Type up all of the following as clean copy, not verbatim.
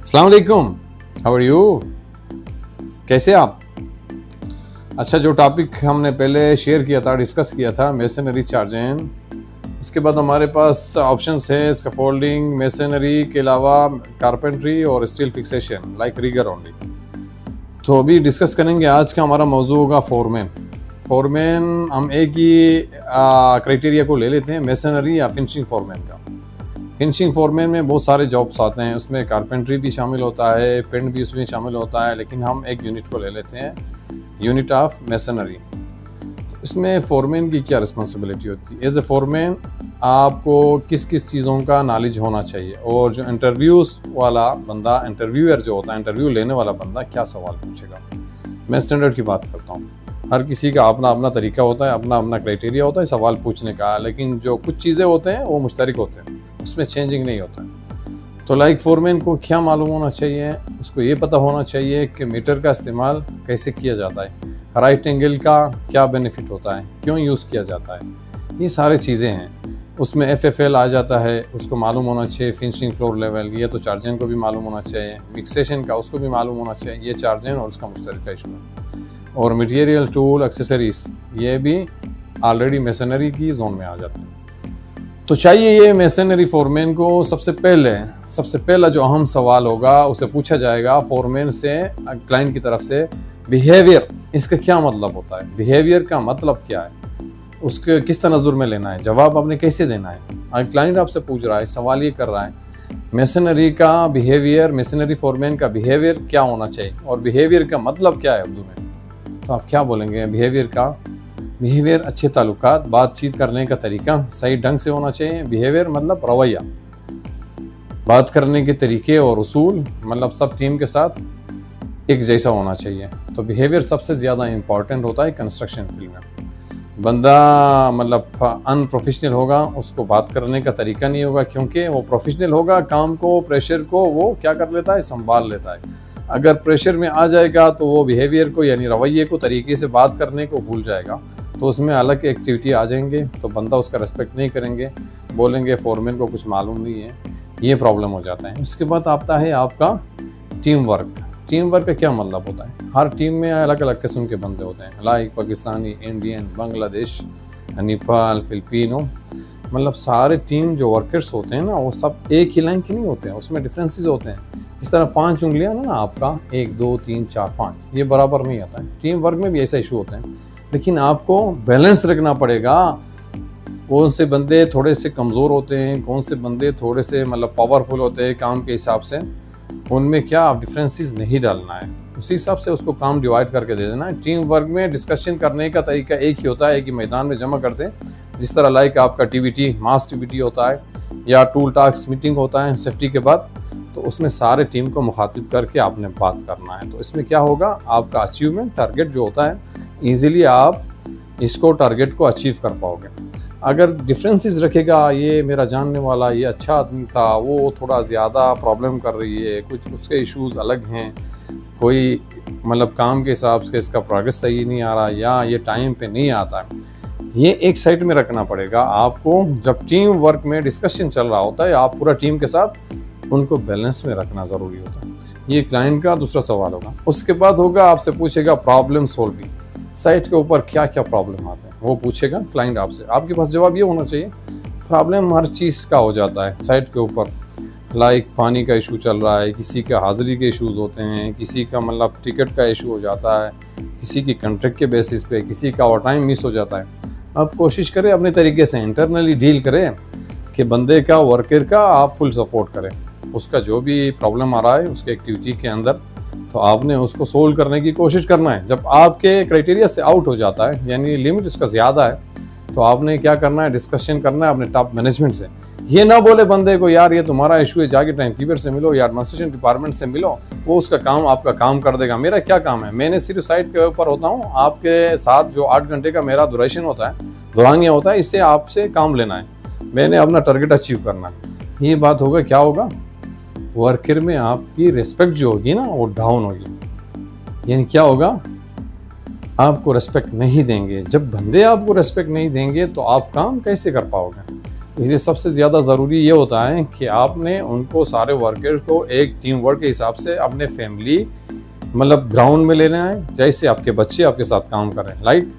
अस्सलाम वालेकुम, how are you? कैसे आप? अच्छा, जो टॉपिक हमने पहले शेयर किया था, डिस्कस किया था, मेसनरी चार्जें, उसके बाद हमारे पास ऑप्शंस है स्कैफोल्डिंग, मेसनरी के अलावा कारपेंट्री और steel fixation like rigger only. तो अभी डिस्कस करेंगे। आज का हमारा मौजू होगा फोरमैन। फोरमैन हम एक ही क्राइटेरिया को ले लेते हैं, मेसनरी या फिनिशिंग फोरमैन का। फिनिशिंग फोरमैन में बहुत सारे जॉब्स आते हैं, उसमें कारपेंट्री भी शामिल होता है, पेंट भी उसमें शामिल होता है, लेकिन हम एक यूनिट को ले लेते हैं, यूनिट ऑफ मेसनरी। इसमें फोरमैन की क्या रिस्पॉन्सिबिलिटी होती है? एज ए फोरमैन आपको किस किस चीज़ों का नॉलेज होना चाहिए, और जो इंटरव्यूज़ वाला बंदा, इंटरव्यूअर जो होता है, इंटरव्यू लेने वाला बंदा क्या सवाल पूछेगा। मैं स्टैंडर्ड की बात करता हूँ। हर किसी का अपना अपना तरीका होता है, अपना अपना क्राइटेरिया होता है सवाल पूछने का, लेकिन जो कुछ चीज़ें होते हैं वो मुश्तरक होते हैं, उसमें चेंजिंग नहीं होता है। तो लाइक फोरमैन को क्या मालूम होना चाहिए? उसको ये पता होना चाहिए कि मीटर का इस्तेमाल कैसे किया जाता है, राइट एंगल का क्या बेनिफिट होता है, क्यों यूज़ किया जाता है, ये सारी चीज़ें हैं। उसमें FFL आ जाता है, उसको मालूम होना चाहिए। फिनिशिंग फ्लोर लेवल, ये तो चार्जन को भी मालूम होना चाहिए। फिक्सेशन का उसको भी मालूम होना चाहिए। ये चार्जन और उसका मुश्तरका इशू है। और मटेरियल, टूल, एक्सेसरीज, ये भी ऑलरेडी मेसनरी की जोन में आ जाते हैं। तो चाहिए ये मेसनरी फोरमैन को सबसे पहला जो अहम सवाल होगा उसे पूछा जाएगा फोरमैन से, क्लाइंट की तरफ से, बिहेवियर, इसका क्या मतलब होता है, बिहेवियर का मतलब क्या है, उसके किस तनज़ुर में लेना है, जवाब आपने कैसे देना है। आज क्लाइंट आपसे पूछ रहा है, सवाल ये कर रहा है मेसनरी का बिहेवियर, मेसनरी फोरमैन का बिहेवियर क्या होना चाहिए, और बिहेवियर का मतलब क्या है उर्दू में। तो आप क्या बोलेंगे बिहेवियर अच्छे ताल्लुकात, बातचीत करने का तरीका सही ढंग से होना चाहिए। बिहेवियर मतलब रवैया, बात करने के तरीके और उसूल, मतलब सब टीम के साथ एक जैसा होना चाहिए। तो बिहेवियर सबसे ज़्यादा इम्पॉर्टेंट होता है कंस्ट्रक्शन फील्ड में। बंदा मतलब अनप्रोफेशनल होगा, उसको बात करने का तरीका नहीं होगा, क्योंकि वो प्रोफेशनल होगा, काम को, प्रेशर को वो क्या कर लेता है, संभाल लेता है। अगर प्रेशर में आ जाएगा तो वो बिहेवियर को, यानी रवैये को, तरीके से बात करने को भूल जाएगा, तो उसमें अलग एक्टिविटी आ जाएंगे, तो बंदा उसका रेस्पेक्ट नहीं करेंगे, बोलेंगे फोरमैन को कुछ मालूम नहीं है, ये प्रॉब्लम हो जाता है। उसके बाद आता है आपका टीम वर्क। टीम वर्क का क्या मतलब होता है? हर टीम में अलग अलग किस्म के बंदे होते हैं, like Pakistani, Indian, Bangladesh, Nepal, Filipino, मतलब सारे टीम जो वर्कर्स होते हैं ना, वो सब एक ही लाइन के नहीं होते हैं, उसमें डिफरेंसेस होते हैं। जिस तरह 5 उंगलियां ना आपका, 1 2 3 4 5, ये बराबर नहीं आता है। टीम वर्क में भी ऐसा इशू होता है, लेकिन आपको बैलेंस रखना पड़ेगा। कौन से बंदे थोड़े से कमज़ोर होते हैं, कौन से बंदे थोड़े से मतलब पावरफुल होते हैं काम के हिसाब से, उनमें क्या आप डिफरेंसेस नहीं डालना है, उसी हिसाब से उसको काम डिवाइड करके दे देना है। टीम वर्क में डिस्कशन करने का तरीका एक ही होता है, एक ही मैदान में जमा करते हैं। जिस तरह लाइक आपका TBT, मास TBT होता है, या टूल टास्क मीटिंग होता है सेफ्टी के बाद, तो उसमें सारे टीम को मुखातिब करके आपने बात करना है। तो इसमें क्या होगा, आपका अचीवमेंट टारगेट जो होता है, ईजिली आप इसको टारगेट को अचीव कर पाओगे। अगर डिफरेंसेस रखेगा, ये मेरा जानने वाला, ये अच्छा आदमी था, वो थोड़ा ज़्यादा प्रॉब्लम कर रही है, कुछ उसके इश्यूज़ अलग हैं, कोई मतलब काम के हिसाब से इसका प्रोग्रेस सही नहीं आ रहा, या ये टाइम पे नहीं आता है, ये एक साइड में रखना पड़ेगा आपको। जब टीम वर्क में डिस्कशन चल रहा होता है, आप पूरा टीम के साथ उनको बैलेंस में रखना ज़रूरी होता है। ये क्लाइंट का दूसरा सवाल होगा। उसके बाद होगा, आपसे पूछेगा प्रॉब्लम सॉल्विंग। साइट के ऊपर क्या क्या प्रॉब्लम आते हैं वो पूछेगा क्लाइंट आपसे। आपके पास जवाब ये होना चाहिए, प्रॉब्लम हर चीज़ का हो जाता है साइट के ऊपर, लाइक पानी का इशू चल रहा है, किसी का हाज़िरी के इश्यूज़ होते हैं, किसी का मतलब टिकट का इशू हो जाता है, किसी की कॉन्ट्रैक्ट के बेसिस पे, किसी का ओवर टाइम मिस हो जाता है। आप कोशिश करें अपने तरीके से इंटरनली डील करें कि बंदे का, वर्कर का आप फुल सपोर्ट करें। उसका जो भी प्रॉब्लम आ रहा है उसके एक्टिविटी के अंदर, तो आपने उसको सोल्व करने की कोशिश करना है। जब आपके क्राइटेरिया से आउट हो जाता है, यानी लिमिट उसका ज़्यादा है, तो आपने क्या करना है, डिस्कशन करना है अपने टॉप मैनेजमेंट से। ये ना बोले बंदे को, यार ये तुम्हारा इशू है, जाके टाइम कीपर से मिलो या एडमिनिस्ट्रेशन डिपार्टमेंट से मिलो, वो उसका काम आपका काम कर देगा। मेरा क्या काम है, मैंने सिर्फ साइट के ऊपर होता हूँ, आपके साथ जो 8 घंटे का मेरा ड्यूरेशन होता है, दौरानिया होता है, इससे आपसे काम लेना है, मैंने अपना टारगेट अचीव करना है। ये बात होगा, क्या होगा, वर्कर में आपकी रिस्पेक्ट जो होगी ना, वो डाउन होगी। यानी क्या होगा, आपको रेस्पेक्ट नहीं देंगे। जब बंदे आपको रेस्पेक्ट नहीं देंगे तो आप काम कैसे कर पाओगे। इसलिए सबसे ज़्यादा ज़रूरी ये होता है कि आपने उनको सारे वर्कर को एक टीम वर्क के हिसाब से अपने फैमिली मतलब ग्राउंड में लेना है, जैसे आपके बच्चे आपके साथ काम कर रहे हैं। लाइक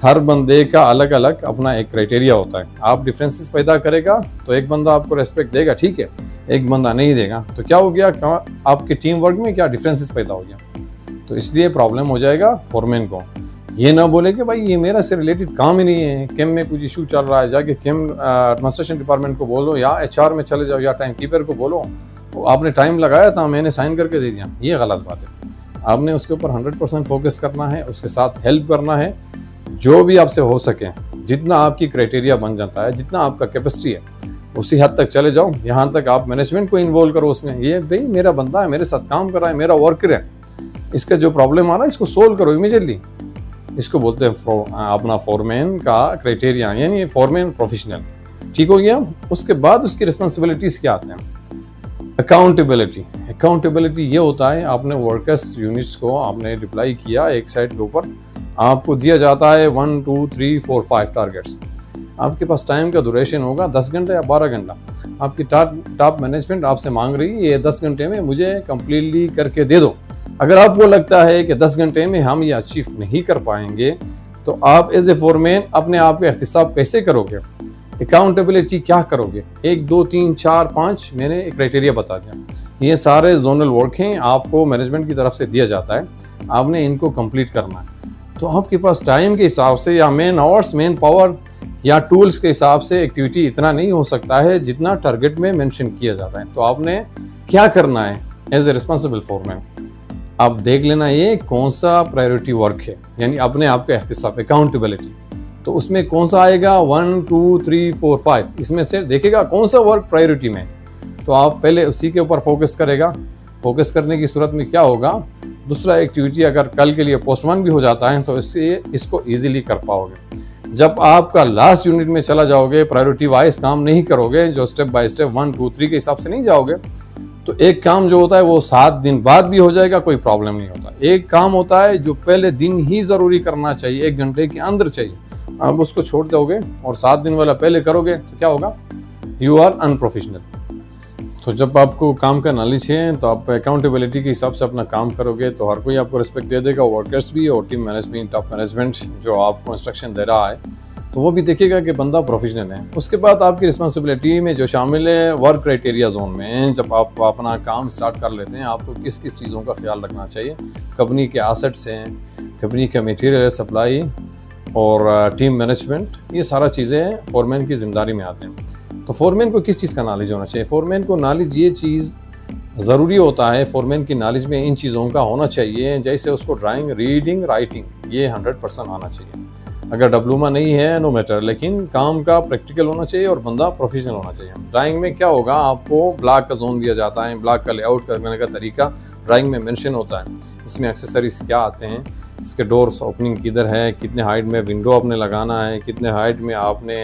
हर बंदे का अलग अलग अपना एक क्राइटेरिया होता है। आप डिफरेंसेस पैदा करेगा तो एक बंदा आपको रेस्पेक्ट देगा, ठीक है, एक बंदा नहीं देगा तो क्या हो गया, आपके टीम वर्क में क्या डिफरेंसेस पैदा हो गया। तो इसलिए प्रॉब्लम हो जाएगा फोरमैन को। ये ना बोले कि भाई ये मेरा से रिलेटेड काम ही नहीं है, केम में कुछ इशू चल रहा है, जाके केम एडमिनिस्ट्रेशन डिपार्टमेंट को बोलो या HR में चले जाओ या टाइम कीपर को बोलो, तो आपने टाइम लगाया था मैंने साइन करके दे दिया। ये गलत बात है। आपने उसके ऊपर 100% फोकस करना है, उसके साथ हेल्प करना है जो भी आपसे हो सके, जितना आपकी क्राइटेरिया बन जाता है, जितना आपका कैपेसिटी है उसी हद तक चले जाओ। यहाँ तक आप मैनेजमेंट को इन्वॉल्व करो उसमें, ये भाई मेरा बंदा है, मेरे साथ काम कर रहा है, मेरा वर्कर है, इसका जो प्रॉब्लम आ रहा है इसको सोल्व करो इमीडिएटली। इसको बोलते हैं अपना फोरमैन का क्राइटेरिया, यानी फोरमैन प्रोफेशनल। ठीक हो गया। उसके बाद उसकी रिस्पॉन्सिबिलिटीज क्या आते हैं। अकाउंटेबिलिटी ये होता है, आपने वर्कर्स यूनिट्स को आपने डिप्लाई किया एक साइड के ऊपर, आपको दिया जाता है 1 2 3 4 5 टारगेट्स। आपके पास टाइम का ड्यूरेशन होगा 10 घंटे या 12 घंटा। आपकी टॉप मैनेजमेंट आपसे मांग रही है ये 10 घंटे में मुझे कंप्लीटली करके दे दो। अगर आपको लगता है कि 10 घंटे में हम ये अचीव नहीं कर पाएंगे तो आप एज ए फोरमैन अपने आप का एहतिसाब कैसे करोगे, अकाउंटेबिलिटी क्या करोगे। 1 2 3 4 5 मैंने क्राइटेरिया बता दिया। ये सारे जोनल वर्क हैं, आपको मैनेजमेंट की तरफ से दिया जाता है, आपने इनको कंप्लीट करना है। तो आपके पास टाइम के हिसाब से या मैन आवर्स, मैन पावर या टूल्स के हिसाब से एक्टिविटी इतना नहीं हो सकता है जितना टारगेट में मेंशन किया जाता है। तो आपने क्या करना है एज ए रिस्पॉन्सिबल फोरमैन, आप देख लेना ये कौन सा प्रायोरिटी वर्क है, यानी अपने आप का एहतिसाब, अकाउंटेबिलिटी। तो उसमें कौन सा आएगा 1 2 3 4 5, इसमें से देखेगा कौन सा वर्क प्रायोरिटी में, तो आप पहले उसी के ऊपर फोकस करेगा। फोकस करने की सूरत में क्या होगा, दूसरा एक्टिविटी अगर कल के लिए पोस्टपोन भी हो जाता है तो इसको इजीली कर पाओगे। जब आपका लास्ट यूनिट में चला जाओगे, प्रायोरिटी वाइज काम नहीं करोगे, जो स्टेप बाय स्टेप 1 2 3 के हिसाब से नहीं जाओगे, तो एक काम जो होता है वो 7 दिन बाद भी हो जाएगा, कोई प्रॉब्लम नहीं होता। एक काम होता है जो पहले दिन ही जरूरी करना चाहिए, 1 घंटे के अंदर चाहिए, आप उसको छोड़ दोगे और 7 दिन वाला पहले करोगे तो क्या होगा, यू आर अनप्रोफेशनल। तो जब आपको काम का नॉलेज है तो आप अकाउंटेबिलिटी के हिसाब से अपना काम करोगे तो हर कोई आपको रिस्पेक्ट दे देगा, वर्कर्स भी और टीम मैनेजमेंट, टॉप मैनेजमेंट जो आपको इंस्ट्रक्शन दे रहा है तो वो भी देखेगा कि बंदा प्रोफेशनल है। उसके बाद आपकी रिस्पॉन्सिबिलिटी में जो शामिल है वर्क क्राइटेरिया जोन में, जब आप अपना काम स्टार्ट कर लेते हैं आपको किस किस चीज़ों का ख्याल रखना चाहिए। कंपनी के एसेट्स हैं, कंपनी का मटेरियल सप्लाई और टीम मैनेजमेंट, ये सारा चीज़ें फोरमैन की जिम्मेदारी में आते हैं। तो फोरमैन को किस चीज़ का नॉलेज होना चाहिए, फोरमैन को नॉलेज ये चीज़ ज़रूरी होता है, फोरमैन की नॉलेज में इन चीज़ों का होना चाहिए, जैसे उसको ड्राइंग, रीडिंग, राइटिंग ये 100% आना चाहिए। अगर डिप्लोमा नहीं है नो मैटर, लेकिन काम का प्रैक्टिकल होना चाहिए और बंदा प्रोफेशनल होना चाहिए। ड्राइंग में क्या होगा, आपको ब्लॉक का जोन दिया जाता है, ब्लॉक का लेआउट करने का तरीका ड्राइंग में मेंशन होता है, इसमें एक्सेसरीज क्या आते हैं, इसके डोर्स ओपनिंग किधर है, कितने हाइट में विंडो आपने लगाना है, कितने हाइट में आपने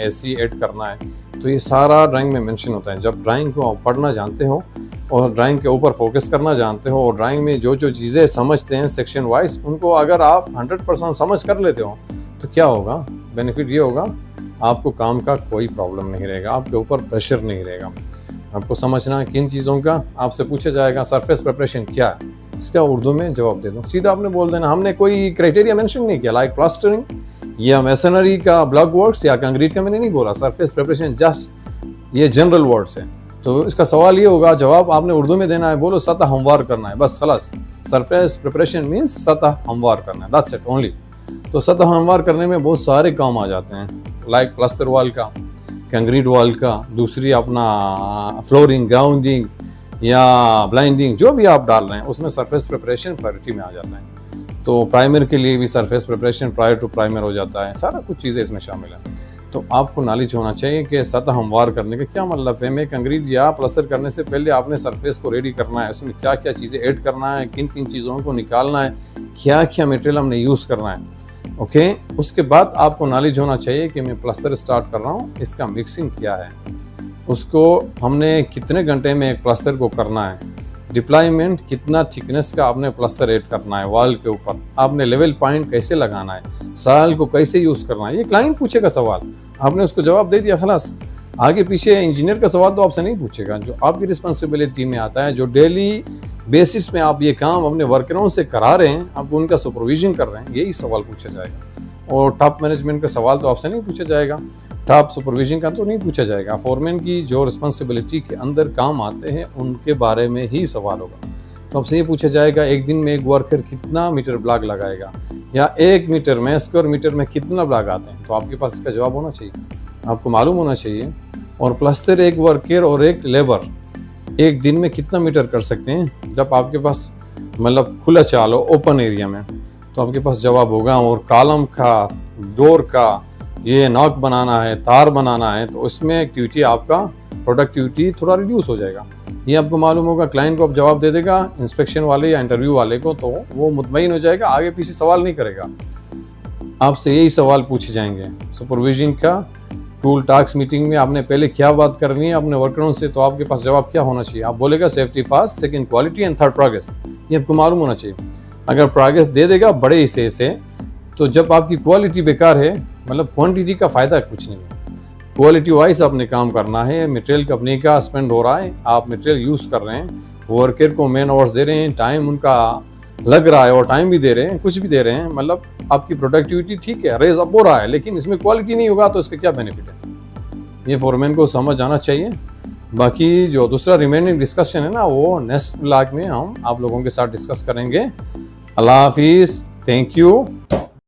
AC ऐड करना है, तो ये सारा ड्राइंग में मेंशन होता है। जब ड्राइंग को आप पढ़ना जानते हो और ड्राइंग के ऊपर फोकस करना जानते हो और ड्राइंग में जो जो चीज़ें समझते हैं सेक्शन वाइज, उनको अगर आप 100% समझ कर लेते हो तो क्या होगा, बेनिफिट ये होगा आपको काम का कोई प्रॉब्लम नहीं रहेगा, आपके ऊपर प्रेशर नहीं रहेगा। आपको समझना किन चीज़ों का, आपसे पूछा जाएगा सरफेस प्रिपरेशन क्या है, इसका उर्दू में जवाब दे दो, सीधा आपने बोल देना। हमने कोई क्राइटेरिया मेंशन नहीं किया लाइक प्लास्टरिंग या मेसनरी का ब्लॉक वर्क्स या कंक्रीट का, मैंने नहीं बोला। सरफेस प्रिपरेशन जस्ट ये जनरल वर्ड्स है। तो इसका सवाल ये होगा, जवाब आपने उर्दू में देना है, बोलो सतह हमवार करना है, बस खलास। सरफेस प्रिपरेशन मीन्स सतह हमवार करना है, दैट्स इट ओनली। तो सतह हमवार करने में बहुत सारे काम आ जाते हैं, लाइक प्लास्टर वॉल का, कंक्रीट वॉल का, दूसरी अपना फ्लोरिंग, ग्राउंडिंग या ब्लाइंडिंग, जो भी आप डाल रहे हैं उसमें सरफेस प्रिपरेशन प्रायोरिटी में आ जाता है। तो प्राइमर के लिए भी surface preparation prior to primer हो जाता है, सारा कुछ चीज़ें इसमें शामिल हैं। तो आपको नॉलेज होना चाहिए कि सतह हमवार करने का क्या मतलब है। मैं कंक्रीट या प्लास्टर करने से पहले आपने सरफेस को रेडी करना है, उसमें क्या क्या चीज़ें ऐड करना है, किन किन चीज़ों को निकालना है, क्या क्या मटेरियल हमने यूज़ करना है। ओके, उसके बाद आपको नॉलेज होना चाहिए कि मैं प्लास्टर स्टार्ट कर रहा हूँ, इसका मिक्सिंग क्या है, उसको हमने कितने घंटे में एक प्लास्टर को करना है, डिप्लॉयमेंट कितना थिकनेस का आपने प्लास्टर ऐड करना है वॉल के ऊपर, आपने लेवल पॉइंट कैसे लगाना है, साल को कैसे यूज़ करना है। ये क्लाइंट पूछेगा सवाल, आपने उसको जवाब दे दिया, खलास आगे पीछे इंजीनियर का सवाल तो आपसे नहीं पूछेगा, जो आपकी रिस्पॉन्सिबिलिटी में आता है, जो डेली बेसिस में आप ये काम अपने वर्करों से करा रहे हैं, आप उनका सुपरविजन कर रहे हैं, यही सवाल पूछा जाएगा। और टॉप मैनेजमेंट का सवाल तो आपसे नहीं पूछा जाएगा, टॉप सुपरविजन का तो नहीं पूछा जाएगा। फोरमैन की जो रिस्पॉन्सिबिलिटी के अंदर काम आते हैं उनके बारे में ही सवाल होगा। तो आपसे ये पूछा जाएगा एक दिन में एक वर्कर कितना मीटर ब्लॉक लगाएगा, या 1 मीटर में स्क्वायर मीटर में कितना ब्लॉक आते हैं, तो आपके पास इसका जवाब होना चाहिए, आपको मालूम होना चाहिए। और प्लस्तर एक वर्कर और एक लेबर एक दिन में कितना मीटर कर सकते हैं, जब आपके पास मतलब खुला चाल हो ओपन एरिया में, तो आपके पास जवाब होगा। और कॉलम का, डोर का, ये नॉक बनाना है, तार बनाना है, तो उसमें एक्टिविटी आपका प्रोडक्टिविटी थोड़ा रिड्यूस हो जाएगा। ये आपको मालूम होगा। क्लाइंट को आप जवाब दे देगा इंस्पेक्शन वाले या इंटरव्यू वाले को, तो वो मुतमईन हो जाएगा, आगे पीछे सवाल नहीं करेगा। आपसे यही सवाल पूछे जाएंगे। सुपरविजन का टूल टास्क मीटिंग में आपने पहले क्या बात करनी है अपने वर्करों से, तो आपके पास जवाब क्या होना चाहिए। आप बोलेगा safety first, second quality and third progress. ये आपको मालूम होना चाहिए। अगर प्रोग्रेस दे देगा बड़े हिस्से से, तो जब आपकी क्वालिटी बेकार है, मतलब क्वांटिटी का फ़ायदा कुछ नहीं है। क्वालिटी वाइज आपने काम करना है। मटेरियल कंपनी का स्पेंड हो रहा है, आप मटेरियल यूज़ कर रहे हैं, वर्कर को मैन आवर्स दे रहे हैं, टाइम उनका लग रहा है और टाइम भी दे रहे हैं, कुछ भी दे रहे हैं, मतलब आपकी प्रोडक्टिविटी ठीक है, रेज अप हो रहा है, लेकिन इसमें क्वालिटी नहीं होगा तो इसका क्या बेनिफिट है, ये फोरमैन को समझ आना चाहिए। बाकी जो दूसरा रिमेनिंग डिस्कशन है ना, वो नेक्स्ट ब्लॉग में हम आप लोगों के साथ डिस्कस करेंगे। अल्लाह हाफिज़, थैंक यू।